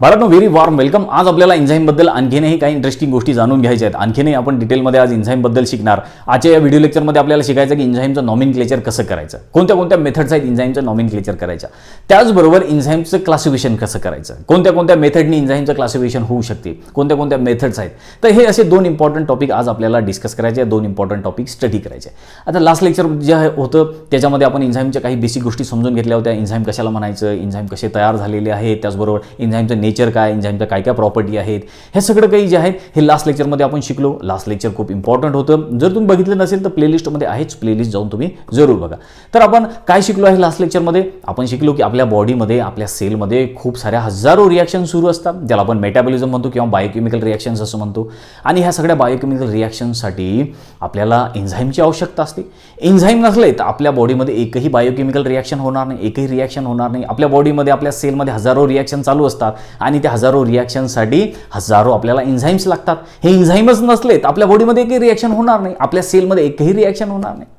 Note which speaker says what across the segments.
Speaker 1: बाळांनो, very warm welcome. आज आपल्याला एन्झाईमबद्दल आणखीनही काही इंटरेस्टिंग गोष्टी जाणून घ्यायच्या आहेत. आणखीनही आपण डिटेलमध्ये आज एन्झाईमबद्दल शिकणार. आजच्या या व्हिडिओ लेक्चरमध्ये आपल्याला शिकायचं की एन्झाईमचं नॉमेनक्लेचर कसं करायचं, कोणत्या कोणत्या मेथड्स आहेत एन्झाईमचं नॉमेनक्लेचर करायच्या, त्याचबरोबर एन्झाईमचं क्लासिफिकेशन कसं करायचं, कोणत्या कोणत्या मेथडनी एन्झाईमचं क्लासिफिकेशन होऊ शकते, कोणत्या कोणत्या मेथड्स आहेत. तर हे असे दोन इम्पॉर्टंट टॉपिक आज आपल्याला डिस्कस करायचे, दोन इम्पॉर्टंट टॉपिक स्टडी करायचे. आता लास्ट लेक्चर जे होतं त्याच्यामध्ये आपण एन्झाईमच्या काही बेसिक गोष्टी समजून घेतल्या होत्या. एन्झाईम कशाला म्हणायचं, एन्झाईम कसे तयार झालेले आहेत, त्याचबरोबर एन्झाईमचं नेचर काय, एन्झाईमचं काय काय प्रॉपर्टी आहेत, हे सगळं काही जे आहेत हे लास्ट लेक्चरमध्ये आपण शिकलो. लास्ट लेक्चर खूप इम्पॉर्टंट होतं. जर तुम्ही बघितलं नसेल तर प्लेलिस्टमध्ये आहेच, प्लेलिस्ट जाऊन तुम्ही जरूर बघा. तर आपण काय शिकलो आहे लास्ट लेक्चरमध्ये? आपण शिकलो की आपल्या बॉडीमध्ये, आपल्या सेलमध्ये खूप साऱ्या हजारो रिॲक्शन सुरू असतात, ज्याला आपण मेटाबॉलिझम म्हणतो किंवा बायोकेमिकल रिॲक्शन्स असं म्हणतो. आणि ह्या सगळ्या बायोकेमिकल रिॲक्शनसाठी आपल्याला एन्झाईमची आवश्यकता असते. एन्झाईम नसले तर आपल्या बॉडीमध्ये एकही बायोकेमिकल रिॲक्शन होणार नाही, एकही रिॲक्शन होणार नाही. आपल्या बॉडीमध्ये, आपल्या सेलमध्ये हजारो रिॲक्शन चालू असतात आणि त्या हजारो रिॲक्शनसाठी हजारो आपल्याला एन्झाईम्स लागतात. हे एन्झाईमच नसले तर आपल्या बॉडीमध्ये एकही रिॲक्शन होणार नाही, आपल्या सेलमध्ये एकही रिॲक्शन होणार नाही.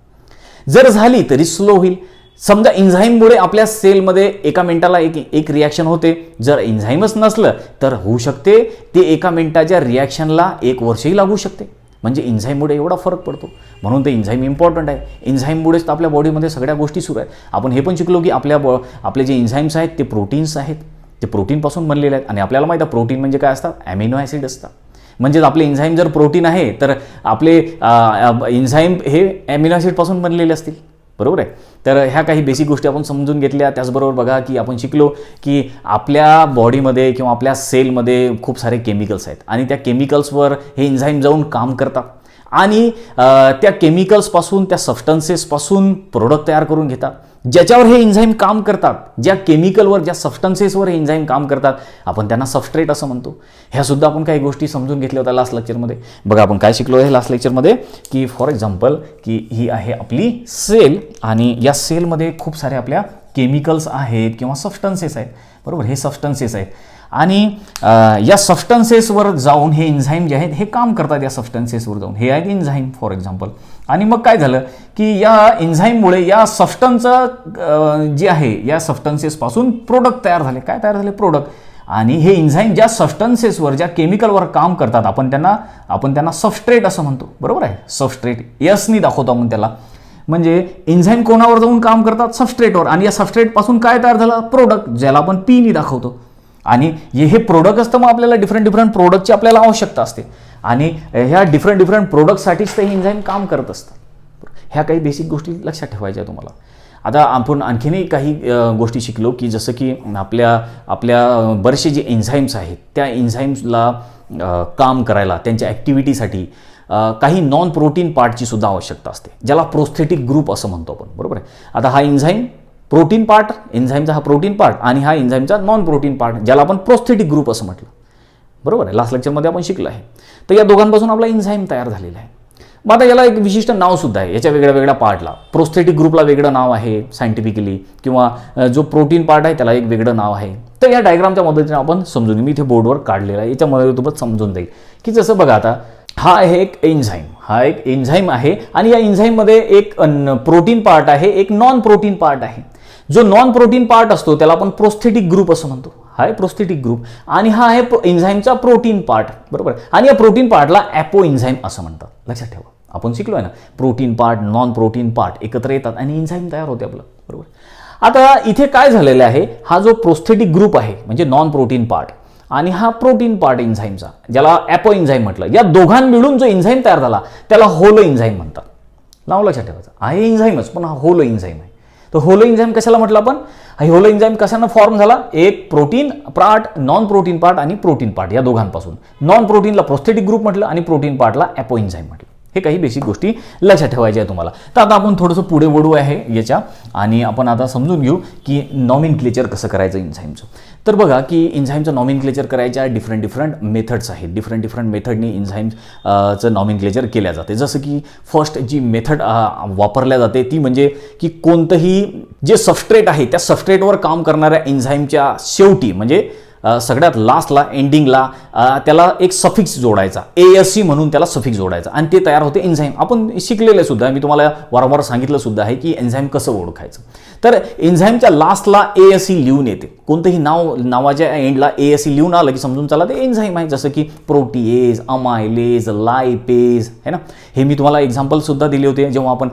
Speaker 1: जर झाली तरी स्लो होईल. समजा एन्झाईममुळे आपल्या सेलमध्ये एका मिनिटाला एक रिॲक्शन होते, जर एन्झाईमच नसलं तर होऊ शकते ते एका मिनिटाच्या रिॲक्शनला 1 वर्षही लागू शकते. म्हणजे एन्झाईममुळे एवढा फरक पडतो. म्हणून ते एन्झाईम इम्पॉर्टंट आहे. एन्झाईममुळेच तर आपल्या बॉडीमध्ये सगळ्या गोष्टी सुरू आहेत. आपण हे पण शिकलो की आपले जे एन्झाईम्स आहेत ते प्रोटीन्स आहेत, ते प्रोटीनपासून बनलेले आहेत. आणि आपल्याला माहिती आहे प्रोटीन म्हणजे काय असतात, ॲमिनो ॲसिड असतात. म्हणजेच आपले एन्झाईम जर प्रोटीन आहे तर आपले एन्झाईम हे ॲमिनो ॲसिडपासून बनलेले असतील, बरोबर आहे. तर ह्या काही बेसिक गोष्टी आपण समजून घेतल्या. त्याचबरोबर बघा की आपण शिकलो की आपल्या बॉडीमध्ये किंवा आपल्या सेलमध्ये खूप सारे केमिकल्स आहेत आणि त्या केमिकल्सवर हे एन्झाईम जाऊन काम करतात आणि त्या केमिकल्सपासून, त्या सबस्टन्सेसपासून प्रोडक्ट तयार करून घेतात. ज्याच्यावर हे एन्झाईम काम करतात, ज्या केमिकलवर, ज्या सबस्टन्सेसवर हे एन्झाईम काम करतात, आपण त्यांना सबस्ट्रेट असं म्हणतो. ह्या सुद्धा आपण काही गोष्टी समजून घेतल्या होत्या लास्ट लेक्चरमध्ये. बघा आपण काय शिकलो आहे लास्ट लेक्चरमध्ये की फॉर एक्झाम्पल की ही आहे आपली सेल आणि या सेलमध्ये खूप सारे आपल्या केमिकल्स आहेत किंवा सबस्टन्सेस आहेत, बरोबर. हे सबस्टन्सेस आहेत आणि या सबस्टन्सेसवर जाऊन हे एन्झाईम जे आहेत हे काम करतात. या सबस्टन्सेसवर जाऊन हे आहेत एन्झाईम फॉर एक्झाम्पल. आणि मग काय झालं की या एन्झाईममुळे या सबस्टन्सचं जे आहे या सबस्टन्सेसपासून प्रोडक्ट तयार झाले. काय तयार झाले? प्रोडक्ट. आणि हे एन्झाईम ज्या सबस्टन्सेसवर, ज्या केमिकलवर काम करतात आपण त्यांना सबस्ट्रेट असं म्हणतो, बरोबर आहे. सबस्ट्रेट यसनी दाखवतो आपण त्याला. म्हणजे एन्झाईम कोणावर जाऊन काम करतात? सबस्ट्रेटवर. आणि या सबस्ट्रेटपासून काय तयार झालं? प्रोडक्ट, ज्याला आपण पीनी दाखवतो. आणि हे प्रोडक्ट असतं, मग आपल्याला डिफरंट प्रोडक्टची आपल्याला आवश्यकता असते आणि ह्या डिफरंट प्रोडक्टसाठीच ते एन्झाईम काम करत असतात. ह्या काही बेसिक गोष्टी लक्षात ठेवायच्या तुम्हाला. आता आपण आणखीनही काही गोष्टी शिकलो की जसं की आपल्या बरेचसे जे एन्झाईम्स आहेत त्या एन्झाईम्सला काम करायला, त्यांच्या ॲक्टिव्हिटीसाठी काही नॉन प्रोटीन पार्टची सुद्धा आवश्यकता असते, ज्याला प्रोस्थेटिक ग्रुप असं म्हणतो आपण, बरोबर आहे. आता हा एन्झाईम प्रोटीन पार्ट, एन्झाईमचा हा प्रोटीन पार्ट आणि हा एन्झाईमचा नॉन प्रोटीन पार्ट, ज्याला आपण प्रोस्थेटिक ग्रुप असं म्हटलं, बरोबर आहे. लास्ट लेक्चरमध्ये आपण शिकलो आहे. तर या दोघांपासून आपला एन्झाईम तयार झालेला आहे. मग आता याला एक विशिष्ट नाव सुद्धा आहे. याच्या वेगळ्या पार्टला, प्रोस्थेटिक ग्रुपला वेगळं नाव आहे सायंटिफिकली, किंवा जो प्रोटीन पार्ट आहे त्याला एक वेगळं नाव आहे. तर या डायग्रामच्या मदतीने आपण समजून घेऊ. मी इथे बोर्डवर काढलेला आहे, याच्यामध्ये तुम्हाला समजून जाईल की जसं बघा आता हा आहे एक एन्झाईम, हा एक एन्झाईम आहे आणि या एन्झाईममध्ये एक प्रोटीन पार्ट आहे, एक नॉन प्रोटीन पार्ट आहे. जो नॉन प्रोटीन पार्ट असतो त्याला आपण प्रोस्थेटिक ग्रुप असं म्हणतो. हा आहे प्रोस्थेटिक ग्रुप आणि हा आहे एन्झाईमचा प्रोटीन पार्ट, बरोबर. आणि या प्रोटीन पार्टला ॲपो एन्झाईम असं म्हणतात. लक्षात ठेवा, आपण शिकलो आहे ना, protein part, non protein part एकत्र येतात आणि एन्झाईम तयार होते आपलं, बरोबर. आता इथे काय झालेलं आहे, हा जो प्रोस्थेटिक ग्रुप आहे म्हणजे नॉन प्रोटीन पार्ट आणि हा प्रोटीन पार्ट एन्झाईमचा, ज्याला ॲपो एन्झाईम म्हटलं, या दोघां मिळून जो एन्झाईम तयार झाला त्याला होलो एन्झाईम म्हणतात. नाव लक्षात ठेवायचं आहे, एन्झाईमच पण हा होलो एन्झाईम आहे. तर होलो एन्झाईम कशाला म्हटलं आपण? हा होलो एन्झाईम कशानं फॉर्म झाला? एक protein part, non protein part आणि प्रोटीन पार्ट या दोघांपासून. नॉन प्रोटीनला प्रोस्थेटिक ग्रुप म्हटलं आणि प्रोटीन पार्टला ॲपो एन्झाईम म्हटलं. हे काही बेसिक गोष्टी लक्षात ठेवायच्या आहे तुम्हाला. तर आता आपण थोडंसं पुढे वळू आहे याच्या आणि आपण आता समजून घेऊ की नॉमेनक्लेचर कसं करायचं एन्झाईमचं. तर बघा की एन्झाईमचं नॉमेनक्लेचर करायच्या डिफरंट मेथड्स आहेत. डिफरंट मेथडनी एन्झाईमचं नॉमेनक्लेचर केल्या जाते. जसं की फर्स्ट जी मेथड वापरल्या जाते ती म्हणजे की कोणतंही जे सबस्ट्रेट आहे त्या सबस्ट्रेटवर काम करणाऱ्या एन्झाईमच्या शेवटी म्हणजे सगळ्यात लास्टला, एंडिंगला त्याला एक सफिक्स जोडायचा, ASC म्हणून त्याला सफिक्स जोडायचा आणि ते तयार होते एन्झाईम. आपण शिकलेलं सुद्धा, मी तुम्हाला वारंवार सांगितलं सुद्धा आहे की एन्झाईम कसं ओळखायचं. तर एन्झाईमच्या लास्टला ASE लिहून येते. कोणतंही नावाच्या एंडला ASE लिहून आलं की समजून चला ते एन्झाईम आहे. जसं की प्रोटीएज, अमायलेज, लायपेज है ना. हे मी तुम्हाला एक्झाम्पलसुद्धा दिले होते जेव्हा आपण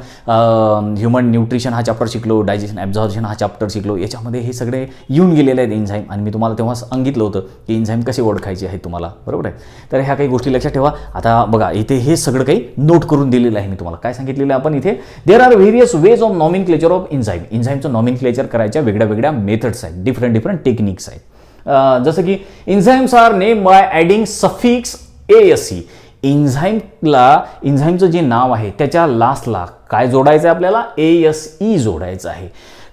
Speaker 1: ह्युमन न्यूट्रिशन हा चॅप्टर शिकलो, डायजेशन ॲब्झॉर्प्शन हा चॅप्टर शिकलो. याच्यामध्ये हे सगळे येऊन गेलेले आहेत एन्झाईम, आणि मी तुम्हाला तेव्हा सांगितलं होतं की एन्झाईम कसे ओळखायचे आहेत तुम्हाला, बरोबर आहे. तर ह्या काही गोष्टी लक्षात ठेवा. आता बघा इथे हे सगळं काही नोट करून दिलेलं आहे मी तुम्हाला. काय सांगितलेलं आहे आपण इथे, there are various ways of nomenclature of enzyme. एन्झाईमचं नॉमिनक्लेचर करायच्या वेगळ्या वेगळ्या मेथड्स आहेत, डिफरंट टेक्निक्स आहेत. जसं की enzymes are name by adding suffix ASE. एन्झाईमचं जे नाव आहे त्याच्या लास्टला काय जोडायचं आहे आपल्याला, ASE जोडायचं आहे.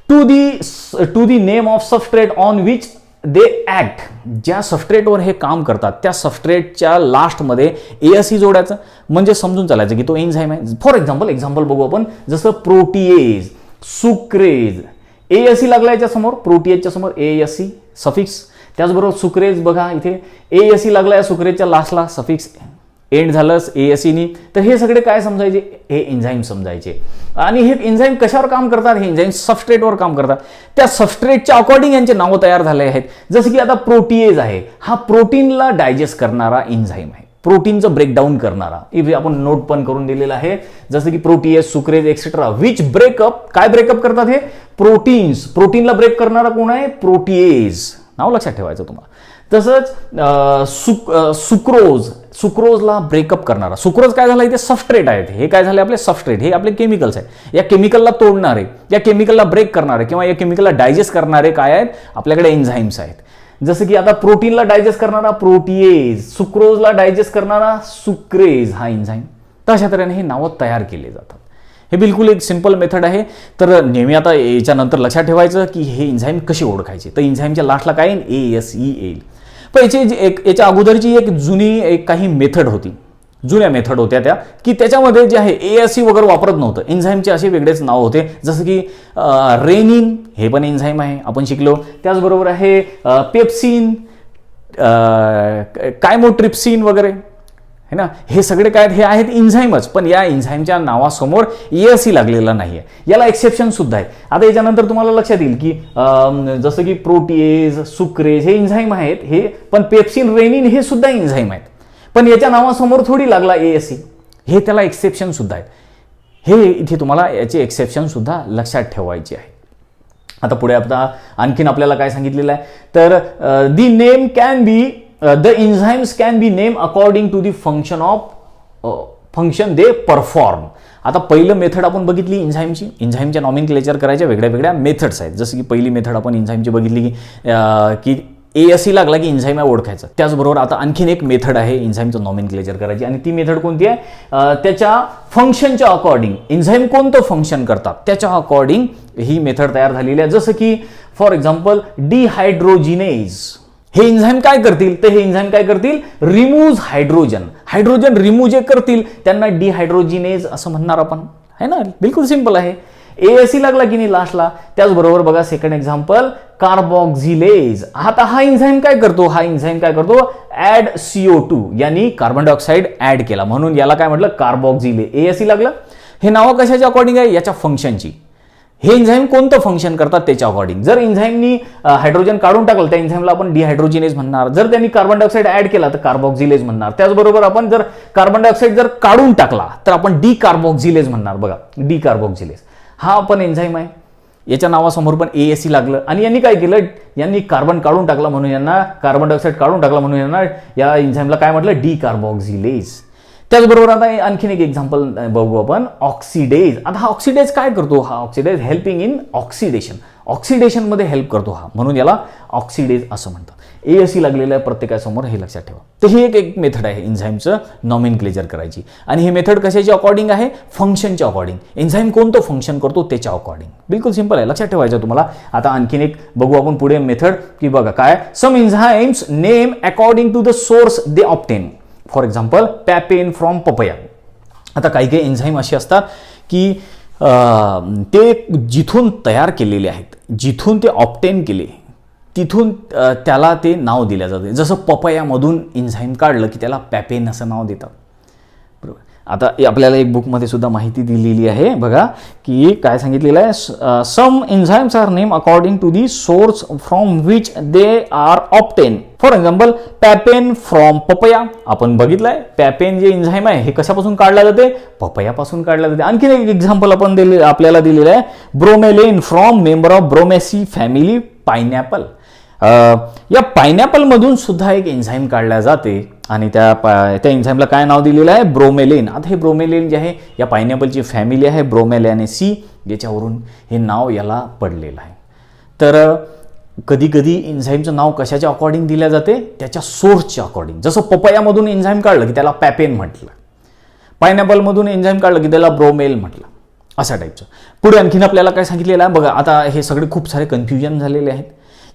Speaker 1: To the name of substrate on which they act. ज्या सबस्ट्रेटवर हे काम करतात त्या सबस्ट्रेटच्या लास्टमध्ये ASE जोडायचं, म्हणजे समजून चालायचं की तो एन्झाईम आहे. फॉर एक्झाम्पल बघू आपण, जसं प्रोटीएज, सुक्रेज, ASE लागला याच्या समोर, प्रोटीएजच्या समोर ASE सफिक्स. त्याचबरोबर सुक्रेज बघा इथे ASE लागला या सुक्रेजच्या लास्टला, सफिक्स एंड झालं ASE. तर हे सगळे काय समजायचे, हे एन्झाईम समजायचे. आणि हे एन्झाईम कशावर काम करतात, हे एन्झाईम सबस्ट्रेटवर काम करतात. त्या सबस्ट्रेटच्या अकॉर्डिंग यांचे नावं तयार झाले आहेत. जसं की आता प्रोटीएज आहे, हा प्रोटीनला डायजेस्ट करणारा एन्झाईम आहे, प्रोटीनचं ब्रेकडाऊन करणारा. इथे आपण नोट पण करून दिलेला आहे. जसं की protease, sucrase etcetera which breakup, काय ब्रेकअप करतात हे प्रोटीन्स. प्रोटीनला ब्रेक करणारा कोण आहे, प्रोटीएज. नाव लक्षात ठेवायचं तुम्हाला. तसंच सुक्रोजला ब्रेकअप करणारा. सुक्रोज काय झालं इथे सबस्ट्रेट आहेत, हे काय झाले आपले सबस्ट्रेट, हे आपले केमिकल्स आहेत. या केमिकलला तोडणारे, या केमिकलला ब्रेक करणारे किंवा या केमिकलला डायजेस्ट करणारे काय आहेत आपल्याकडे, एन्झाईम्स आहेत. जसं की आता प्रोटीनला डायजेस्ट करणारा प्रोटीएज, सुक्रोजला डायजेस्ट करणारा सुक्रेज हा एन्झाईम. तर अशा तऱ्हेने हे नावं तयार केले जातात. हे बिलकुल एक सिंपल मेथड आहे. तर नेहमी आता याच्यानंतर लक्षात ठेवायचं की हे एन्झाईम कसे ओळखायचे. तर एन्झाईमच्या लास्टला काय येईल, ASE येईल. पण याच्या अगोदरची एक जुनी काही मेथड होती, जुन्या मेथड होत्या त्या, की त्याच्यामध्ये जे आहे ASE वगैरे वापरत नव्हतं. एन्झाईमचे असे वेगळेच नाव होते. जसं की रेनिन, हे पण एन्झाईम आहे, आपण शिकलो. त्याचबरोबर आहे पेप्सिन, कायमोट्रिप्सिन वगैरे है ना. हे सगळे काय हे आहेत एन्झाईमच, पण या एन्झाईमच्या नावासमोर ASE लागलेला नाही आहे. याला एक्सेप्शन सुद्धा आहे. आता याच्यानंतर तुम्हाला लक्षात येईल की जसं की प्रोटीएज, सुक्रेज हे एन्झाईम आहेत, हे पण पेप्सिन, रेनिन हे सुद्धा एन्झाईम आहेत, पण याच्या नावासमोर थोडी लागला ASE. हे त्याला एक्सेप्शन सुद्धा आहेत. हे इथे तुम्हाला याचे एक्सेप्शन सुद्धा लक्षात ठेवायचे आहे. आता पुढे आता आणखीन आपल्याला काय सांगितलेलं आहे, तर the name can be the enzymes can be named according to the function they perform. आता पहिलं मेथड आपण बघितली एन्झाईमची. एन्झाईमच्या नॉमिनक्लेचर करायच्या वेगळ्या वेगळ्या मेथड्स आहेत. जसं की पहिली मेथड आपण एन्झाईमची बघितली की ASE लागला की एन्झाईम आहे ओळखायचं. त्याचबरोबर आता आणखीन एक मेथड आहे एन्झाईमचं नॉमिनक्लेचर करायची, आणि ती मेथड कोणती आहे, त्याच्या फंक्शनच्या अकॉर्डिंग, एन्झाईम कोणतं फंक्शन करतात त्याच्या अकॉर्डिंग ही मेथड तयार झालेली आहे. जसं की फॉर एक्झाम्पल डिहायड्रोजिनेज. हे एन्झाईम काय करतील, तर हे एन्झाईम काय करतील, रिमूव्ह हायड्रोजन रिमूव्ह जे करतील त्यांना डिहायड्रोजिनेज असं म्हणणार आपण, है ना. बिलकुल सिंपल आहे. ASE लागला की नाही लास्टला. त्याचबरोबर बघा सेकंड एक्झाम्पल कार्बॉक्झिलेज. आता हा एन्झाईम काय करतो, ऍड CO2 यांनी कार्बन डायऑक्साईड ऍड केला, म्हणून याला काय म्हटलं, कार्बॉक्झिलेज. ASE लागलं. हे नाव कशाच्या अकॉर्डिंग आहे, याच्या फंक्शनची. हे एन्झाईम कोणतं फंक्शन करतात त्याच्या अकॉर्डिंग. जर एन्झाईमनी हायड्रोजन काढून टाकलं त्या एन्झाईमला आपण डिहायड्रोजिनेज म्हणणार. जर त्यांनी कार्बन डायऑक्साईड ऍड केला तर कार्बॉक्झिलेज म्हणणार. त्याचबरोबर आपण जर कार्बन डायऑक्साईड जर काढून टाकला तर आपण डिकार्बॉक्झिलेज म्हणणार. बघा डिकार्बॉक्झिलेज हा पण एन्झाईम आहे. याच्या नावासमोर पण ASE लागलं, आणि यांनी काय केलं, यांनी कार्बन काढून टाकला म्हणून यांना, कार्बन डायऑक्साईड काढून टाकला म्हणून यांना या एन्झाईमला काय म्हटलं, डिकार्बॉक्झिलेज. त्याचबरोबर आता आणखीन एक एक्झाम्पल बघू आपण, ऑक्सिडेज. आता हा ऑक्सिडेज काय करतो, हा ऑक्सिडेज हेल्पिंग इन ऑक्सिडेशनमध्ये हेल्प करतो हा, म्हणून याला ऑक्सिडेज असं म्हणतात. ASE लागलेलं आहे प्रत्येकासमोर, हे लक्षात ठेवा. तर ही एक मेथड आहे एन्झाईमचं नॉमिनक्लेचर करायची, आणि हे मेथड कशाची अकॉर्डिंग आहे, फंक्शनच्या अकॉर्डिंग. एन्झाईम कोणतं फंक्शन करतो त्याच्या अकॉर्डिंग. बिलकुल सिंपल आहे, लक्षात ठेवायचं तुम्हाला. आता आणखीन एक बघू आपण पुढे मेथड, की बघा काय, some enzymes name according to the source they obtain. For example papain from papaya. आता काही काही एन्झाईम असे असतात की ते जिथून तयार केलेले आहेत, जिथून ते ऑब्टेन केले तिथून त्याला ते नाव दिलं जाते. जसं पपयामधून एन्झाईम काढलं की त्याला पॅपेन असं नाव देतात, बरोबर. आता आपल्याला एक बुकमध्ये सुद्धा माहिती दिलेली आहे बघा, की काय सांगितलेलं आहे, some enzymes are name according to the source from which they are obtain. For example papain from papaya. आपण बघितलंय पॅपेन जे एन्झाइम आहे हे कशापासून काढला जाते, पपयापासून काढला जाते. आणखी एक एक्झाम्पल आपण आपल्याला दिलेलं आहे, bromelain from member of bromeliaceae family pineapple. या पायनॅपल मधून सुद्धा एक एन्झाइम काढला जाते आणि त्या एन्झाइमला काय नाव दिलेलं आहे, ब्रोमेलिन. आता हे ब्रोमेलिन जे आहे या पायनॅपलची फॅमिली आहे ब्रोमेलॅनेसी, याच्यावरून हे नाव याला पडलेलं आहे. तर कधी कधी एन्झाइमचं नाव कशाच्या अकॉर्डिंग दिल्या जाते, त्याच्या सोर्सच्या अकॉर्डिंग. जसं पपयामधून एन्झाइम काढलं की त्याला पॅपेन म्हटलं, पायनॅपलमधून एन्झाइम काढलं की त्याला ब्रोमेल म्हटलं, अशा टाईपचं. पुढे आणखीन आपल्याला काय सांगितलेलं आहे बघा. आता हे सगळे खूप सारे कन्फ्युजन झालेले आहेत,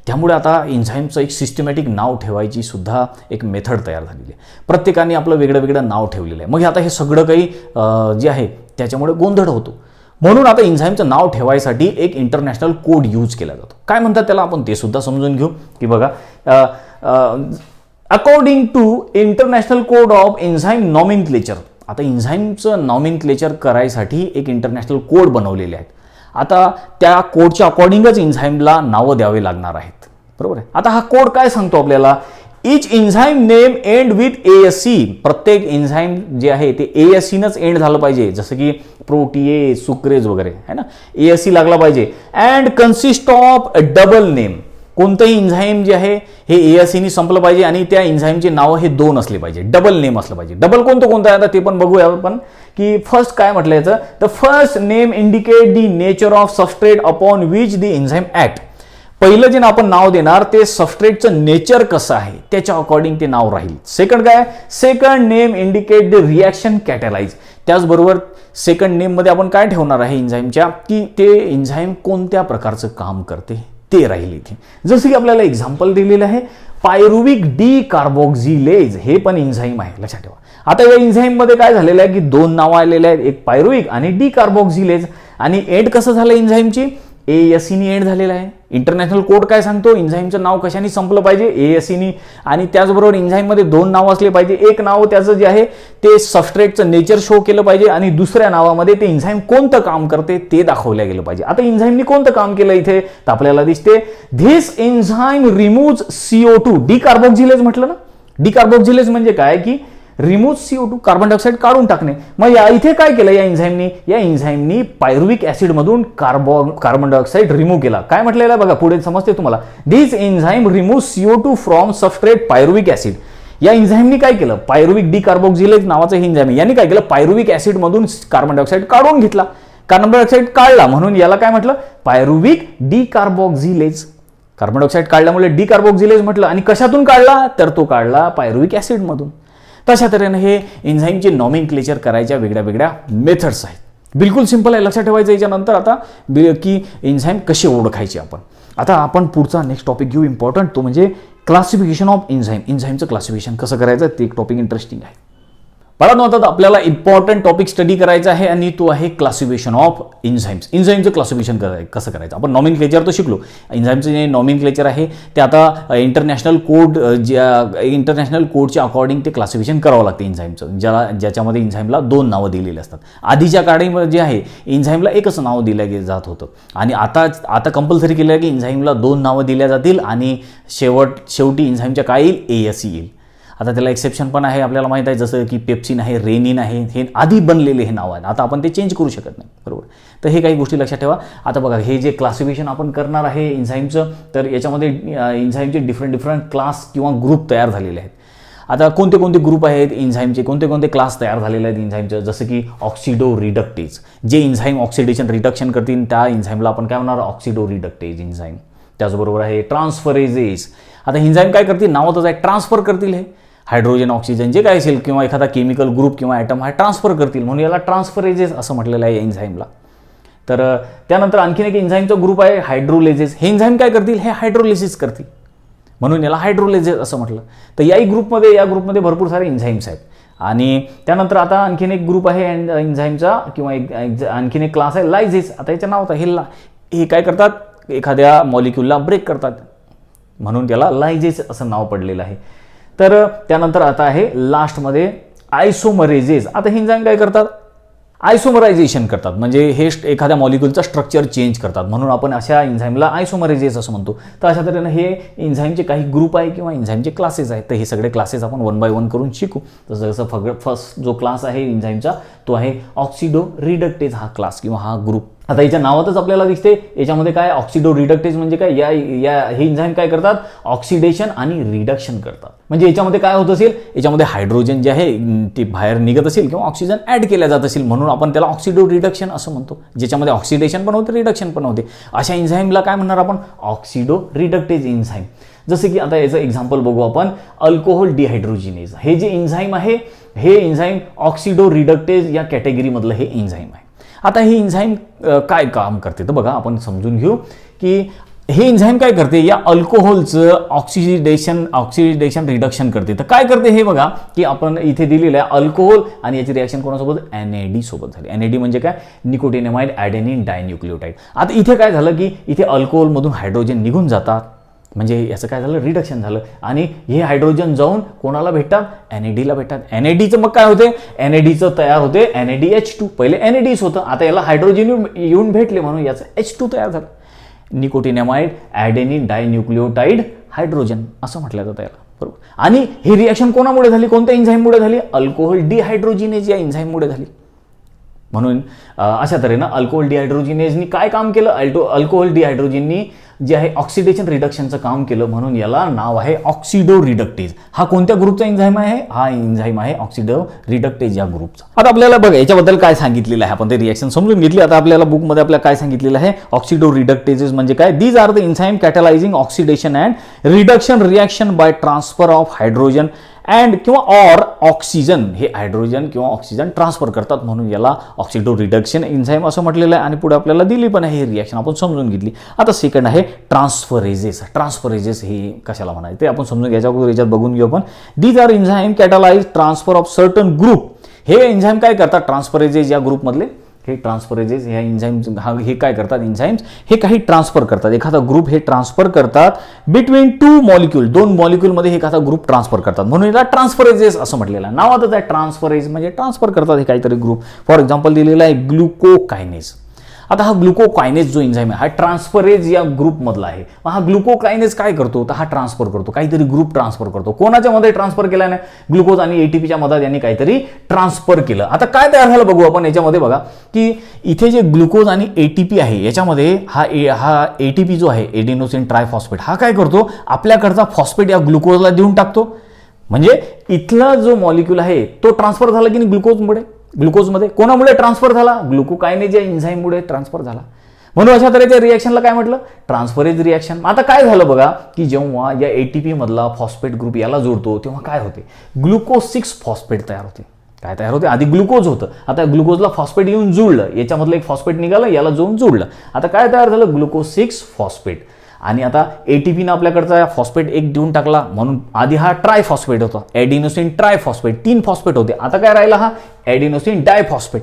Speaker 1: त्यामुळे आता एन्झाइमचं एक सिस्टमॅटिक नाव ठेवायची सुद्धा एक मेथड तयार झालेली आहे. प्रत्येकाने आपलं वेगळं वेगळं नाव ठेवलेलं आहे. मग आता हे सगळं काही जे आहे त्याच्यामुळे गोंधळ होतो. म्हणून आता एन्झाइमचं नाव ठेवायसाठी एक इंटरनॅशनल कोड यूज केला जातो. काय म्हणतात त्याला, आपण ते सुद्धा समजून घेऊ. की बघा, according to international code of enzyme nomenclature. आता एन्झाइमचं नॉमेनक्लेचर करायसाठी एक इंटरनॅशनल कोड बनवलेले आहेत. आता त्या कोडच्या अकॉर्डिंगच एन्झाइमला नावं द्यावे लागणार आहेत, बरोबर आहे. आता हा कोड काय सांगतो आपल्याला, each enzyme name end with ASC. प्रत्येक एन्झाइम जे आहे ते ASCनंच एंड झालं पाहिजे, जसं की प्रोटीएज, सुक्रेज वगैरे आहे ना, ASC लागला पाहिजे. And consist of double name. कोणतंही एन्झाइम जे आहे हे ASCनी संपलं पाहिजे आणि त्या एन्झाइमचे नाव हे 2 असले पाहिजे, डबल नेम असलं पाहिजे. डबल कोणतं आहे आता ते पण बघूया आपण. की फर्स्ट काय म्हटलं याचं, the first name indicate the nature of substrate upon which the enzyme act. पहिलं जे आपण नाव देणार ते सबस्ट्रेटचं नेचर कसं आहे त्याच्या अकॉर्डिंग ते नाव राहील. सेकंड काय, second name indicate the reaction कॅटलाइज. त्याचबरोबर सेकंड नेम मध्ये आपण काय ठेवणार आहे एन्झाइमच्या, की ते एन्झाइम कोणत्या प्रकारचं काम करते ते राहील इथे. जसं की आपल्याला एक्झाम्पल दिलेलं आहे, पायरुविक डी कार्बोक्झिलेज. हे पण एन्झाइम आहे, लक्षात ठेवा. आता या एन्झाइम मध्ये काय झालेलं आहे की 2 नावं आलेले आहेत, एक पायरुविक आणि डी कार्बोक्झिलेज. आणि एंड कसं झालं एन्झाइमची, ASCनी एंड झालेला आहे. इंटरनॅशनल कोड काय सांगतो, एन्झाइमचं नाव कशाने संपलं पाहिजे, ASCनी. आणि त्याचबरोबर एन्झाइममध्ये 2 नावं असले पाहिजे. एक नाव त्याचं जे आहे ते सबस्ट्रेटचं नेचर शो केलं पाहिजे आणि दुसऱ्या नावामध्ये ते एन्झाइम कोणतं काम करते ते दाखवलं गेलं पाहिजे. आता एन्झाइमनी कोणतं काम केलं इथे तर आपल्याला दिसते, धिस एन्झाइम रिमूव्ज CO2. डी कार्बोक्झिलेज म्हटलं ना, डी कार्बोक्झिलेज म्हणजे काय की रिमूव्ह CO2, कार्बन डायऑक्साईड काढून टाकणे. मग या इथे काय केलं या एन्झाइमनी पायरुविक ऍसिड मधून कार्बन डायऑक्साईड रिमूव्ह केला. काय म्हटलेलं आहे बघा, पुढे समजते तुम्हाला. This enzyme remove CO2 from substrate pyruvic acid. या एन्झाइमनी काय केलं, पायरुविक डी कार्बोक्झिलेज नावाचं हे एन्झाइम यांनी काय केलं, पायरुविक ऍसिड मधून कार्बन डायऑक्साईड काढून घेतला, कार्बन डायऑक्साईड काढला, म्हणून याला काय म्हटलं, पायरुविक डी कार्बोक्झिलेज. कार्बन डायऑक्साईड काढल्यामुळे डी कार्बोक्झिलेज म्हटलं. आणि कशातून काढला तर तो काढला पायरुविक ऍसिड मधून. तशा तऱ्हेने हे एन्झाइमचे नॉमेनक्लेचर करायच्या वेगळ्या वेगळ्या मेथड्स आहेत. बिलकुल सिंपल आहे, लक्षात ठेवायचं याच्यानंतर आता की एन्झाइम कसे ओळखायचे आपण. आता आपण पुढचा नेक्स्ट टॉपिक घेऊ इम्पॉर्टंट, तो म्हणजे क्लासिफिकेशन ऑफ एन्झाइम. एन्झाइमचं क्लासिफिकेशन कसं करायचं ते एक टॉपिक इंटरेस्टिंग आहे. परंतु आता आपल्याला इम्पॉर्टंट टॉपिक स्टडी करायचा आहे आणि तो आहे क्लासिफिकेशन ऑफ एन्झाइम्स. एन्झाइमचं क्लासिफिकेशन कसं करायचं. आपण नॉमेनक्लेचर तर शिकलो, एन्झाइमचं जे नॉमेनक्लेचर आहे ते आता इंटरनॅशनल कोडच्या अकॉर्डिंग ते क्लासिफिकेशन करावं लागतं एन्झाइमचं, ज्याच्यामध्ये एन्झाइमला 2 नावं दिलेली असतात. आधीच्या काळी जे आहे एन्झाइमला एकच नाव दिलं जात होतं आणि आता कंपल्सरी केलं आहे की एन्झाइमला 2 नावं दिल्या जातील आणि शेवटी एन्झाइमच्या काय येईल, ASC येईल. आता त्याला एक्सेप्शन पण आहे, आपल्याला माहित आहे, जसं की पेप्सिन आहे, रेनिन आहे, हे आधी बनलेले हे नाव आहेत. आता आपण ते चेंज करू शकत नाही, बरोबर. तर हे काही गोष्टी लक्षात ठेवा. आता बघा, हे जे क्लासिफिकेशन आपण करणार आहे एन्झाइमचं, तर याच्यामध्ये एन्झाइमचे डिफरंट क्लास किंवा ग्रुप तयार झालेले आहेत. आता कोणते कोणते ग्रुप आहेत एन्झाइमचे, कोणते कोणते क्लास तयार झालेले आहेत एन्झाइमचं, जसं की ऑक्सिडो रिडक्टेज. जे एन्झाइम ऑक्सिडेशन रिडक्शन करतील त्या एन्झाइमला आपण काय म्हणणार, ऑक्सिडो रिडक्टेज एन्झाइम. त्याचबरोबर आहे ट्रान्सफरेजेस. आता एन्झाइम काय करतील, नावातच आहे, ट्रान्सफर करतील. हे हायड्रोजन, ऑक्सिजन जे काय असेल किंवा एखादा केमिकल ग्रुप किंवा ॲटम हा ट्रान्सफर करतील, म्हणून याला ट्रान्सफरेजेस असं म्हटलेलं आहे एन्झाइमला. तर त्यानंतर आणखीन एक एन्झाइमचा ग्रुप आहे हायड्रोलेजेस. हे एन्झाइम काय करतील, हे हायड्रोलिसिस करतील, म्हणून याला हायड्रोलेजेस असं म्हटलं. तर या ग्रुपमध्ये भरपूर सारे एन्झाइम्स आहेत. आणि त्यानंतर आता आणखीन एक ग्रुप आहे एन्झाइमचा किंवा आणखीन एक क्लास आहे लायझेस. आता याचं नाव होतं हे काय करतात, एखाद्या मॉलिक्यूलला ब्रेक करतात, म्हणून त्याला लायझेस असं नाव पडलेलं आहे. तर त्यानंतर आता आहे लास्टमध्ये आयसोमरेजेस. आता हे एन्झाईम काय करतात? आयसोमरायझेशन करतात, म्हणजे हे एखाद्या मॉलिक्यूलचा स्ट्रक्चर चेंज करतात, म्हणून आपण अशा एन्झाईमला आयसोमरेजेस असं म्हणतो. तर अशा तऱ्हेने हे एन्झाईमचे काही ग्रुप आहे किंवा एन्झाईमचे क्लासेस आहेत. तर हे सगळे क्लासेस आपण 1 बाय 1 करून शिकू. तसं जसं फर्स्ट जो क्लास आहे एन्झाईमचा तो आहे ऑक्सिडो रिडक्टेज हा क्लास किंवा हा ग्रुप. आता याच्या नावातच आपल्याला दिसते याच्यामध्ये काय ऑक्सिडो रिडक्टेज म्हणजे काय, हे एन्झाईम काय करतात? ऑक्सिडेशन आणि रिडक्शन करतात. म्हणजे याच्यामध्ये काय होत असेल, याच्यामध्ये हायड्रोजन जे आहे ते बाहेर निघत असेल किंवा ऑक्सिजन ऍड केल्या जात असेल, म्हणून आपण त्याला ऑक्सिडो रिडक्शन असं म्हणतो, ज्याच्यामध्ये ऑक्सिडेशन पण होते रिडक्शन पण होते. अशा एन्झाईमला काय म्हणणार आपण? ऑक्सिडो रिडक्टेज एन्झाईम. जसं की आता याचं एक्झाम्पल बघू आपण, अल्कोहोल डिहायड्रोजिनेज. हे जे एन्झाईम आहे हे एन्झाईम ऑक्सिडो रिडक्टेज या कॅटेगरीमधलं हे एन्झाईम आहे. आता हे एन्झाईम काय काम करते तर बघा आपण समजून घेऊ की हे एन्झाईम काय करते, या अल्कोहोलचं ऑक्सिडेशन रिडक्शन करते. तर काय करते हे बघा की आपण इथे दिलेलं आहे अल्कोहोल आणि याची रिॲक्शन कोणासोबत? NAD सोबत झाली. NAD म्हणजे काय? Nicotinamide adenine dinucleotide. आता इथे काय झालं की इथे अल्कोहोलमधून हायड्रोजन निघून जातात, म्हणजे याचं काय झालं? रिडक्शन झालं आणि हे हायड्रोजन जाऊन कोणाला भेटतात? NADला भेटतात. NADचं मग काय होते? NADचं तयार होते NADH2. पहिले NADच होतं, आता याला हायड्रोजन येऊन भेटले म्हणून याचं H2 तयार झालं. निकोटिनामाइड ॲडेनिन डायन्यूक्लियोटाइड हायड्रोजन असं म्हटलं जातं याला, बरोबर. आणि ही रिॲक्शन कोणामुळे झाली? कोणत्या एन्झाईममुळे झाली? अल्कोहोल डिहायड्रोजिनेज या एन्झाईममुळे झाली. म्हणून अशा तऱ्हेनं अल्कोहोल डिहायड्रोजिनेजनी काय काम केलं? अल्कोहोल डिहायड्रोजिननी जे आहे ऑक्सिडेशन रिडक्शनचं काम केलं, म्हणून याला नाव आहे ऑक्सिडो रिडक्टेज. हा कोणत्या ग्रुपचा एन्झाईम आहे? हा एन्झाईम आहे ऑक्सिडो रिडक्टेज या ग्रुपचा. आता आपल्याला बघा याच्याबद्दल काय सांगितलेलं आहे, आपण ते रिॲक्शन समजून घेतली. आता आपल्याला बुकमध्ये आपल्याला काय सांगितलेलं आहे? ऑक्सिडो रिडक्टेजेस म्हणजे काय? These are the enzyme catalysing oxidation and reduction reaction by transfer of hydrogen and किंवा ऑर ऑक्सिजन. हे हायड्रोजन किंवा ऑक्सिजन ट्रान्सफर करतात, म्हणून याला ऑक्सिडो रिडक्शन एन्झाईम असं म्हटलेलं आहे. आणि पुढे आपल्याला दिली पण आहे ही रिॲक्शन आपण समजून घेतली. आता सेकंड आहे ट्रान्सफरेजेस. ट्रान्सफरेजेस हे कशाला म्हणायचे ते आपण समजून घ्यायच्या अगोदर याच्यात बघून घेऊ आपण. These are enzyme catalyse transfer of certain group. हे एन्झाईम काय करतात? ट्रान्सफरेजेस या ग्रुपमधले हे ट्रान्सफरेजेस ह्या एन्झाईम्स हे काय करतात? एन्झाईम्स हे काही ट्रान्सफर करतात, एखादा ग्रुप हे ट्रान्सफर करतात बिटवीन 2 मॉलिक्यूल. 2 मॉलिक्यूलमध्ये एखादा ग्रुप ट्रान्सफर करतात, म्हणून याला ट्रान्सफरेजेस असं म्हटलेलं आहे. नावातच आहे ट्रान्सफरेज म्हणजे ट्रान्सफर करतात हे काहीतरी ग्रुप. फॉर एक्झाम्पल दिलेला आहे ग्लुकोकायनेज. आता हा ग्लुकोकायनेज जो एन्झाईम आहे हा ट्रान्सफरेज या ग्रुपमधला आहे. हा ग्लुकोकायनेज काय करतो? तर हा ट्रान्सफर करतो, काहीतरी ग्रुप ट्रान्सफर करतो. कोणाच्या मध्ये ट्रान्सफर केला नाही? ग्लुकोज आणि ATPच्या मधात यांनी काहीतरी ट्रान्सफर केलं. आता काय तयार झालं बघू आपण याच्यामध्ये. बघा की इथे जे ग्लुकोज आणि ATP आहे याच्यामध्ये हा ATP जो आहे एडिनोसिन ट्रायफॉस्फेट हा काय करतो? आपल्याकडचा फॉस्फेट या ग्लुकोजला देऊन टाकतो. म्हणजे इथला जो मॉलिक्यूल आहे तो ट्रान्सफर झाला की नाही ग्लुकोजमध्ये. कोणामुळे ट्रान्सफर झाला? ग्लुकोकायनेज या एन्झाईममुळे ट्रान्सफर झाला. म्हणून अशा तऱ्हेच्या रिॲक्शनला काय म्हटलं? Transferase reaction. आता काय झालं बघा की जेव्हा या ATP मधला फॉस्फेट ग्रुप याला जोडतो तेव्हा काय होते? ग्लुकोज 6 फॉस्फेट तयार होते. काय तयार होते? आधी ग्लुकोज होतं, आता ग्लुकोजला फॉस्फेट येऊन जुळलं, याच्यामधलं एक फॉस्फेट निघालं, याला जाऊन जुळलं. आता काय तयार झालं? Glucose 6 phosphate. आणि आता ATPनं आपल्याकडचा फॉस्फेट एक देऊन टाकला, म्हणून आधी हा ट्रायफॉस्फेट होता, ॲडिनोसिन ट्रायफॉस्फेट. 3 फॉस्फेट होते, आता काय राहिला? हा ॲडिनोसिन डायफॉस्फेट.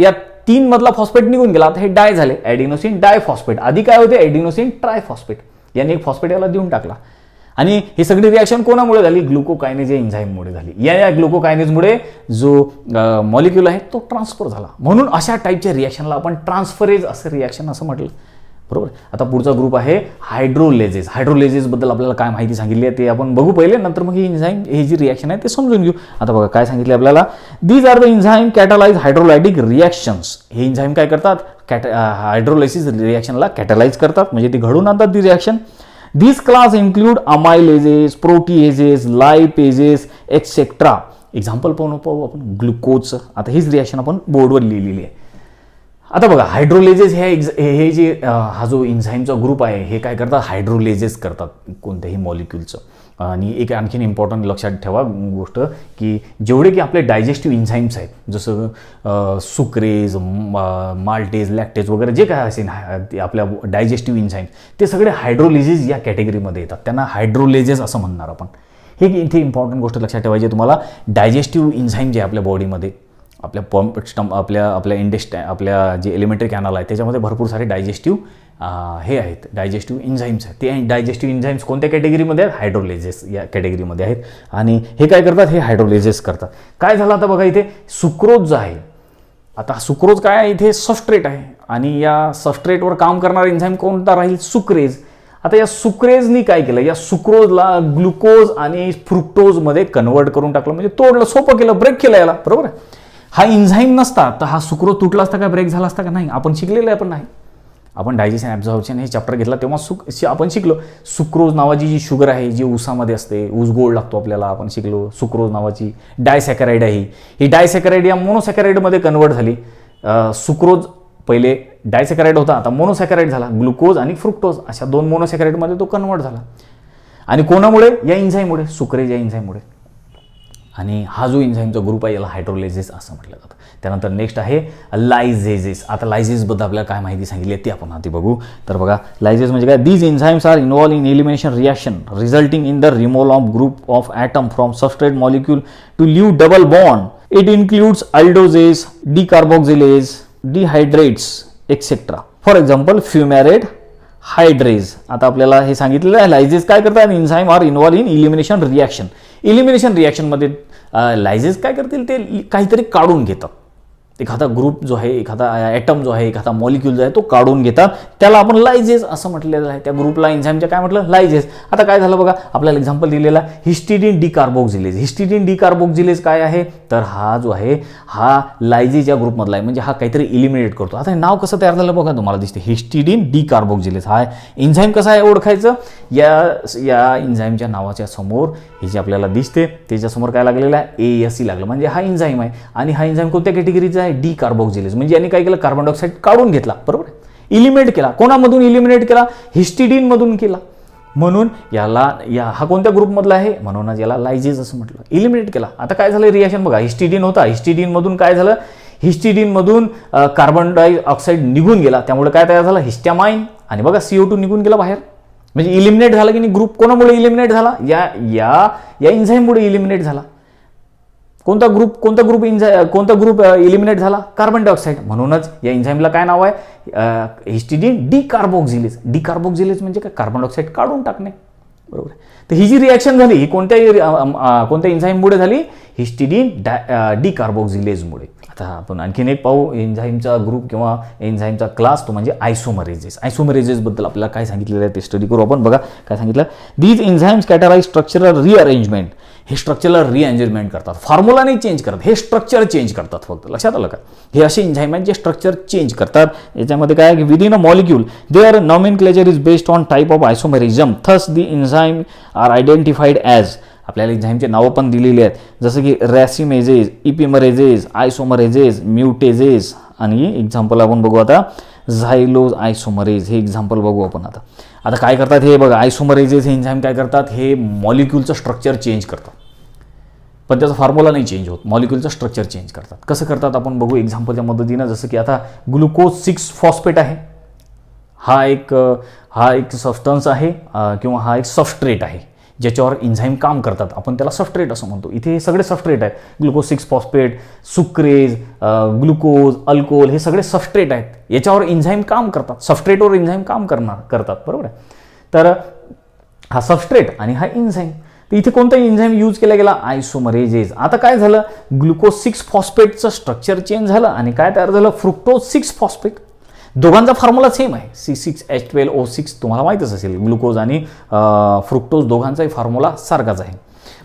Speaker 1: या 3 मधला फॉस्फेट निघून गेला, आता हे डाय झाले ॲडिनोसिन डायफॉस्फेट. आधी काय होते? ॲडिनोसिन ट्रायफॉस्फेट. याने एक फॉस्फेट याला देऊन टाकला. आणि ही सगळी रिॲक्शन कोणामुळे झाली? ग्लुकोकायनेज या एन्झाईममुळे झाली. या ग्लुकोकायनेजमुळे जो मॉलिक्यूल आहे तो ट्रान्सफर झाला. म्हणून अशा टाईपच्या रिॲक्शनला आपण ट्रान्सफरेज असं रिॲक्शन असं म्हटलं, बरोबर. आता पुढचा ग्रुप आहे हायड्रोलेजेस. हायड्रोलेजेसबद्दल आपल्याला काय माहिती सांगितली आहे ते आपण बघू पहिले, नंतर मग ही एन्झाईम ही जी रिॲक्शन आहे ते समजून घेऊ. आता बघा काय सांगितले आपल्याला. These are the enzyme catalyse hydrolytic reactions. हे एन्झाईम काय करतात? हायड्रोलायसिस रिॲक्शनला कॅटलाइज करतात, म्हणजे ती घडून आणतात ती reaction. These class include amylases, proteases, lipases, etc. Example पाहू आपण ग्लुकोजचं. आता हीच रिॲक्शन आपण बोर्डवर लिहिलेली आहे. आता बघा हायड्रोलेजेस हे जे हा जो एन्झाईमचा ग्रुप आहे हे काय करतात? हायड्रोलेजेस करतात कोणत्याही मॉलिक्यूलचं. आणि एक आणखीन इम्पॉर्टंट लक्षात ठेवा गोष्ट की जेवढे की आपले डायजेस्टिव्ह एन्झाईम्स आहेत, जसं सुक्रेज, माल्टेज, लॅक्टेज वगैरे जे काय असेल आपल्या डायजेस्टिव्ह एन्झाईम्स, ते सगळे हायड्रोलेजेस या कॅटेगरीमध्ये येतात. त्यांना हायड्रोलेजेस असं म्हणणार आपण. हे इथे इम्पॉर्टंट गोष्ट लक्षात ठेवायची तुम्हाला. डायजेस्टिव्ह एन्झाईम जे आपल्या बॉडीमध्ये आपल्या आपल्या जे एलिमेंटरी कॅनल आहे त्याच्यामध्ये भरपूर सारे डायजेस्टिव्ह हे आहेत डायजेस्टिव्ह एन्झाईम्स आहेत. ते डायजेस्टिव्ह एन्झाईम्स कोणत्या कॅटेगरीमध्ये आहेत? हायड्रोलेजेस या कॅटेगरीमध्ये आहेत. आणि हे काय करतात? हे हायड्रोलेजेस करतात. काय झालं आता बघा, इथे सुक्रोज जो आहे, आता सुक्रोज काय आहे? इथे सबस्ट्रेट आहे आणि या सबस्ट्रेटवर काम करणारा एन्झाईम कोणता राहील? सुक्रेज. आता या सुक्रेजनी काय केलं? या सुक्रोजला ग्लुकोज आणि फ्रुक्टोजमध्ये कन्वर्ट करून टाकलं, म्हणजे तोडलं, सोपं केलं, ब्रेक केलं याला, बरोबर आहे. हा एन्झाईम नसता तर हा सुक्रोज तुटला असता का? ब्रेक झाला असता का? नाही. आपण शिकलेलं आहे पण नाही. आपण डायजेशन ॲब्झॉर्प्शन हे चॅप्टर घेतला तेव्हा आपण शिकलो सुक्रोज नावाची जी शुगर आहे, जी ऊसामध्ये असते, ऊस गोड लागतो आपल्याला, आपण शिकलो. सुक्रोज नावाची डायसॅकराईड आहे, ही डायसॅकराईड या मोनोसॅकराईडमध्ये कन्वर्ट झाली. सुक्रोज पहिले डायसॅकराईड होता, आता मोनोसॅकराईड झाला. ग्लुकोज आणि फ्रुक्टोज अशा 2 मोनोसॅकराईडमध्ये तो कन्वर्ट झाला. आणि कोणामुळे? या एन्झाईममुळे, सुक्रेज या एन्झाईममुळे. आणि हा जो एन्झाईमचा ग्रुप आहे याला हायड्रोलेजेस असं म्हटलं जातं. त्यानंतर नेक्स्ट आहे लायझेजेस. आता लायझेसबद्दल आपल्याला काय माहिती सांगितली आहे ते आपण आधी बघू. तर बघा, लायझेस म्हणजे काय? These enzymes are involve in elimination reaction resulting in the removal of group of atom from substrate molecule to leave double bond. It includes aldolases, decarboxylase, dehydratases et cetera. For example fumarate hydratase. आता आपल्याला हे सांगितलेलं आहे lyases काय करतात? Enzyme are involve in elimination reaction. Elimination रिॲक्शनमध्ये lyases काय करतील? ते काहीतरी काढून घेतात. एखादा ग्रुप जो आहे, एखादा ॲटम जो आहे, एखादा मॉलिक्यूल जो आहे तो काढून घेतात, त्याला आपण लायझेस असं म्हटलेलं आहे. त्या ग्रुपला एन्झाईमच्या काय म्हटलं? लायझेस. आता काय झालं बघा, आपल्याला एक्झाम्पल दिलेला हिस्टिडीन डिकार्बोक्सिलेज. हिस्टिडीन डिकार्बोक्सिलेज काय आहे? तर हा जो आहे हा लायझेसच्या ग्रुपमधला आहे, म्हणजे हा काहीतरी इलिमिनेट करतो. आता हे नाव कसं तयार झालं बघा, तुम्हाला दिसते हिस्टिडीन डिकार्बोक्सिलेज. हा एन्झाईम कसा आहे ओळखायचं? या एन्झाईमच्या नावाच्या समोर हे जे आपल्याला दिसते त्याच्यासमोर काय लागलेलं आहे? ASE लागलं, म्हणजे हा एन्झाईम आहे. आणि हा एन्झाईम कोणत्या कॅटेगरीचा आहे? डिकार्बोक्सिलेज. म्हणजे यांनी काय केलं? कार्बन डायऑक्साईड काढून घेतला, बरोबर, इलिमिनेट केला. कोणामधून इलिमिनेट केला? हिस्टिडीन मधून केला. म्हणून हा कोणत्या ग्रुपमधला आहे? म्हणूनच याला लायझेस असं म्हटलं. इलिमिनेट केला. आता काय झालं रिॲक्शन बघा, हिस्टिडीन होता, हिस्टिडीन मधून काय झालं? हिस्टिडीन मधून कार्बन डायऑक्साईड निघून गेला, त्यामुळे काय तयार झालं? हिस्टॅमाइन. आणि बघा CO2 निघून गेला बाहेर, म्हणजे इलिमिनेट झाला की नाही ग्रुप. कोणामुळे इलिमिनेट झाला? या एन्झाईममुळे इलिमिनेट झाला. कोणता ग्रुप इलिमिनेट झाला? Carbon dioxide. म्हणूनच या एन्झाईमला काय नाव आहे? हिस्टिडीन डिकार्बोक्सिलेज. डिकार्बोक्सिलेज म्हणजे काय? कार्बन डायऑक्साईड काढून टाकणे, बरोबर. तर ही जी रिॲक्शन झाली ही कोणत्या एन्झाईममुळे झाली? हिस्टिडीन डिकार्बोक्सिलेजमुळे. आता आपण आणखीन एक पाहू एन्झाईमचा ग्रुप किंवा एन्झाईमचा क्लास, तो म्हणजे आयसोमरेजेस. आयसोमरेजेसबद्दल आपल्याला काय सांगितलेलं आहे ते स्टडी करू आपण. बघा काय सांगितलं, दीज एन्झाईम्स कॅटराइज स्ट्रक्चरल रिअरेंजमेंट. हे स्ट्रक्चरल रिअरेंजमेंट करतात, फॉर्म्युला नाही चेंज करत, हे स्ट्रक्चर चेंज करतात फक्त. लक्षात आलं का? हे असे एन्झाईम आहेत जे स्ट्रक्चर चेंज करतात. याच्यामध्ये काय की within a molecule their nomenclature is based on type of isomerism. Thus the enzyme are identified as. आपल्याला एन्झाईमचे नावं पण दिलेली आहेत, जसं की रॅसिमेजेस, इपिमरेजेस, आयसोमरेजेस, म्युटेजेस. आणि एक्झाम्पल आपण बघू आता झायलोज आयसोमरेज, हे एक्झाम्पल बघू आपण आता. आता काय करतात हे बघा, आयसोमरेजेस हे एन्झाईम काय करतात? हे मॉलिक्यूलचं स्ट्रक्चर चेंज करतात, पण त्याचा फॉर्म्युला नाही चेंज होत, मॉलिक्यूलचं स्ट्रक्चर चेंज करतात. कसं करतात आपण बघू एक्झाम्पलच्या मदतीनं. जसं की आता ग्लुकोज 6 फॉस्फेट आहे, हा एक सबस्टन्स आहे किंवा हा एक सबस्ट्रेट आहे ज्याच्यावर एन्झाईम काम करतात. आपण त्याला सबस्ट्रेट असं म्हणतो. इथे हे सगळे सबस्ट्रेट आहेत. Glucose 6 phosphate, sucrase, glucose, alcohol हे सगळे सबस्ट्रेट आहेत. याच्यावर एन्झाईम काम करतात, सबस्ट्रेटवर एन्झाईम काम करतात, बरोबर आहे. तर हा सबस्ट्रेट आणि हा एन्झाईम. तर इथे कोणता एन्झाईम यूज केला गेला? आयसोमरेजेस. आता काय झालं? ग्लुकोज 6 फॉस्फेटचं स्ट्रक्चर चेंज झालं आणि काय तयार झालं? Fructose 6 phosphate. दोघांचा फॉर्म्युला सेम आहे, C6H12O6. तुम्हाला माहीतच असेल, ग्लुकोज आणि फ्रुक्टोज दोघांचाही फॉर्म्युला सारखाच आहे.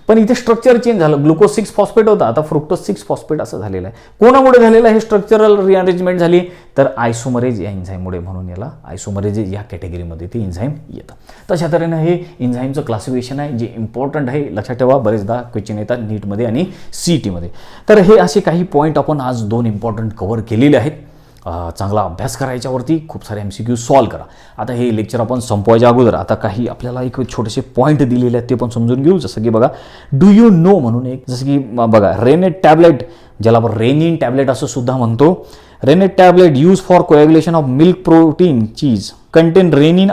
Speaker 1: पण इथे स्ट्रक्चर चेंज झालं. ग्लुकोज 6 फॉस्फेट होता, आता फ्रुक्टोज 6 फॉस्फेट असं झालेलं आहे. कोणामुळे झालेलं आहे? स्ट्रक्चरल रिअरेंजमेंट झाली, तर आयसोमरेज या एन्झाईममुळे. म्हणून याला आयसोमरेज या कॅटेगरीमध्ये ते एन्झाईम येतं. तशा तऱ्हेनं हे एन्झाईमचं क्लासिफिकेशन आहे जे इम्पॉर्टंट आहे. लक्षात ठेवा, बरेचदा क्वेश्चन येतात नीटमध्ये आणि CETमध्ये. तर हे असे काही पॉईंट आपण आज 2 इम्पॉर्टंट कव्हर केलेले आहेत. चांगला अभ्यास करायच्यावरती खूप सारे MCQ सॉल्व करा. आता हे लेक्चर आपण संपवायच्या अगोदर आता काही आपल्याला एक छोटेसे पॉईंट दिलेले आहेत ते पण समजून घेऊ. जसं की बघा, डू यू नो म्हणून एक, जसं की बघा रेनेट टॅबलेट, ज्याला आपण रेनिन टॅबलेट असं सुद्धा म्हणतो. Rennet tablet use for coagulation of milk protein cheese contain rennin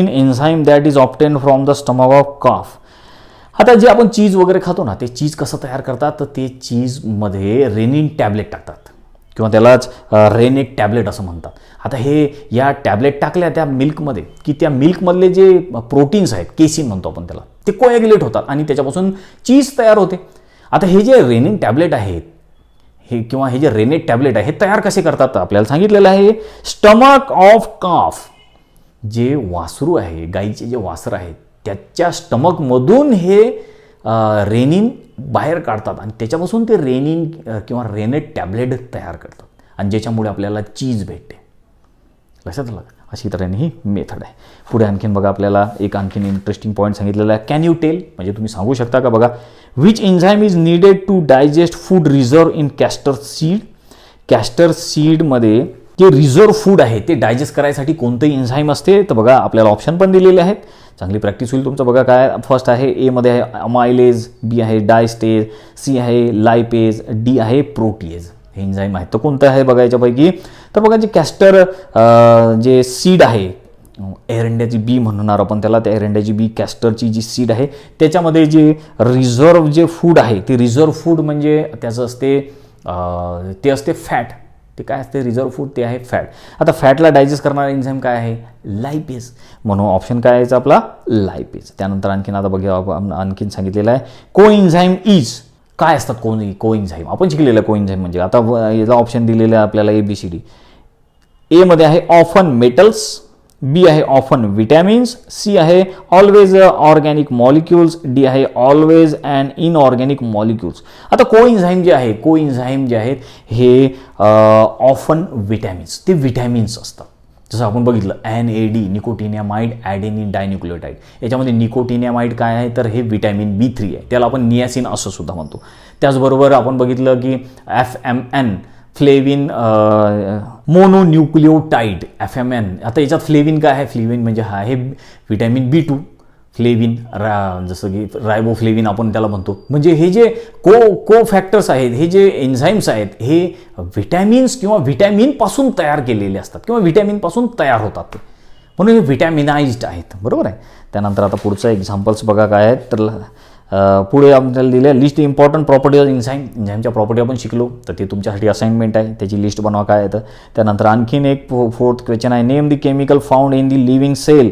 Speaker 1: enzyme that is obtain from the stomach of calf. आता जे आपण चीज वगैरे खातो ना, ते चीज कसं तयार करतात? तर ते चीजमध्ये रेनिन टॅबलेट टाकतात किंवा त्यालाच रेनेट टॅबलेट असं म्हणतात. आता हे या टॅबलेट टाकल्या त्या मिल्कमध्ये की त्या मिल्कमधले जे प्रोटीन्स आहेत, केसिन म्हणतो आपण त्याला, ते कोॲग्युलेट होतात आणि त्याच्यापासून चीज तयार होते. आता हे जे रेनिन टॅबलेट आहेत हे किंवा हे जे रेनेट टॅबलेट आहे हे तयार कसे करतात आपल्याला सांगितलेलं आहे. स्टमक ऑफ काफ, जे वासरू आहे, गाईचे जे वासरं आहेत त्याच्या स्टमकमधून हे रेनिन बाहेर काढतात आणि त्याच्यापासून ते रेनिन किंवा रेनेट टॅबलेट तयार करतात आणि ज्याच्यामुळे आपल्याला चीज भेटते. लक्षात आलं? अशी तऱ्हेने ही मेथड आहे. पुढे आणखीन बघा, आपल्याला एक आणखीन इंटरेस्टिंग पॉईंट सांगितलेला आहे. कॅन यू टेल, म्हणजे तुम्ही सांगू शकता का बघा, which enzyme is needed to digest food reserve in castor seed. Castor सीडमध्ये जे रिझर्व फूड आहे ते डायजेस्ट करायसाठी कोणतं एन्झाईम असते, तर बघा आपल्याला ऑप्शन पण दिलेले आहेत. चांगली प्रॅक्टिस होईल तुमचं. बघा काय, फर्स्ट आहे ए मध्ये आहे अमायलेज, बी आहे डायस्टेज, सी आहे लायपेज, डी आहे प्रोटीएज. हे एन्झाईम आहेत तर कोणतं आहे बघा याच्यापैकी. तर बघा जे कॅस्टर जे सीड आहे, एरंड्याची बी म्हणणार आपण त्याला, त्या एरंड्याची बी कॅस्टरची जी सीड आहे त्याच्यामध्ये जे रिझर्व जे फूड आहे ते रिझर्व फूड म्हणजे त्याचं असते ते असते फॅट. ते काय असते रिझर्व फूड, ते आहे फॅट. आता फॅटला डायजेस्ट करणारा एन्झाईम काय आहे, लायपेज. म्हणून ऑप्शन काय आहे आपला, लायपेज. त्यानंतर आणखीन आता बघा आणखीन सांगितलेलं आहे को एन्झाईम इज. काय असतात को एन्झाईम, आपण शिकलेलं को एन्झाईम म्हणजे. आता याला ऑप्शन दिलेलं आहे आपल्याला ABCD. ए मध्ये आहे ऑफन मेटल्स, बी आहे ऑफन विटॅमिन्स, सी आहे ऑलवेज ऑर्गॅनिक मॉलिक्युल्स, डी आहे ऑलवेज अँड इनऑर्गॅनिक मॉलिक्युल्स. आता कोएन्झाईम जे आहेत हे ऑफन विटॅमिन्स, ते विटॅमिन्स असतात. जसं आपण बघितलं NAD, निकोटिनियामाइड ॲडेनिन डायन्यूक्लियोटाइड. याच्यामध्ये निकोटिनियामाइड काय आहे तर हे विटॅमिन B3 आहे, त्याला आपण नियासिन असं सुद्धा म्हणतो. त्याचबरोबर आपण बघितलं की FMN फ्लेविन मोनोन्यूक्लियोटाइड, FMN. आता याच्यात फ्लेविन काय आहे, फ्लेविन म्हणजे हा आहे विटॅमिन B2. फ्लेविन जसं की रायबोफ्लेविन आपण त्याला म्हणतो. म्हणजे हे जे को फॅक्टर्स आहेत, हे जे एन्झाईम्स आहेत, हे विटॅमिन्स किंवा विटॅमिनपासून तयार केलेले असतात किंवा विटॅमिनपासून तयार होतात ते, म्हणून हे विटॅमिनाइज्ड आहेत. बरोबर आहे. त्यानंतर आता पुढचं एक्झाम्पल्स बघा काय आहेत. तर पुढे आपल्याला दिले लिस्ट इम्पॉर्टंट प्रॉपर्टी ऑफ एन्झाईमच्या प्रॉपर्टी आपण शिकलो, तर ते तुमच्यासाठी असाइनमेंट आहे, त्याची लिस्ट बनवा काय आहे. त्यानंतर आणखीन एक फोर्थ क्वेश्चन आहे, name the chemical found in the living cell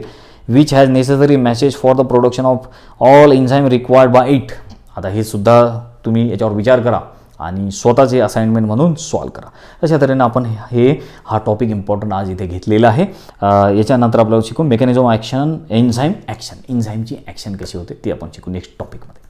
Speaker 1: which has necessary message for the production of all enzyme required by it. आता हे सुद्धा तुम्ही याच्यावर विचार करा आणि स्वतःचे असाइनमेंट म्हणून सॉल्व करा. अशा तऱ्हेने आपण हा टॉपिक इम्पॉर्टंट आज इथे घेतलेला आहे. याच्यानंतर आपल्याला शिकू मेकॅनिझम ॲक्शन, एन्झाईम ॲक्शन, एन्झाईमची ॲक्शन कशी होते ते आपण शिकू नेक्स्ट टॉपिकमध्ये.